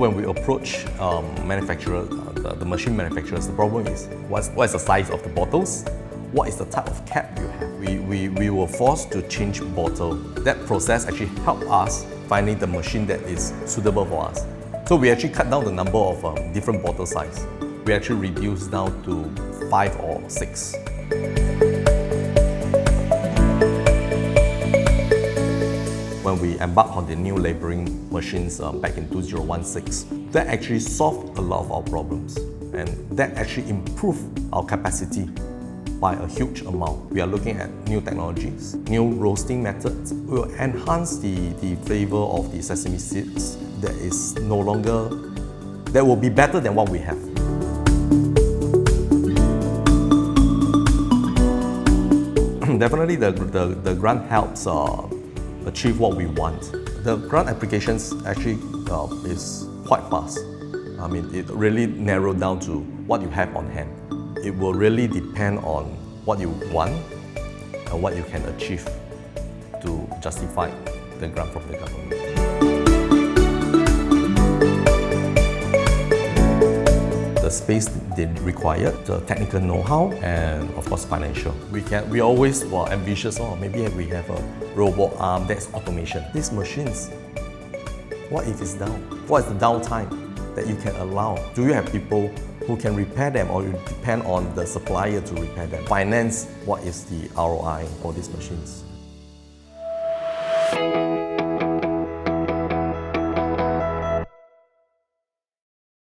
when we approach the machine manufacturers, the problem is what is the size of the bottles? What is the type of cap you have? We were forced to change bottle. That process actually helped us finding the machine that is suitable for us. So we actually cut down the number of different bottle size. We actually reduced down to 5 or 6. When we embarked on the new labelling machines back in 2016, that actually solved a lot of our problems, and that actually improved our capacity by a huge amount. We are looking at new technologies, new roasting methods. We will enhance the flavor of the sesame seeds that is no longer, that will be better than what we have. Definitely the grant helps achieve what we want. The grant applications actually is quite fast. I mean, it really narrowed down to what you have on hand. It will really depend on what you want and what you can achieve to justify the grant from the government. The space they required, the technical know-how, and of course financial. We always were ambitious, maybe we have a robot arm, that's automation. These machines, what if it's down? What is the downtime that you can allow? Do you have people who can repair them, or you depend on the supplier to repair them? Finance, what is the ROI for these machines?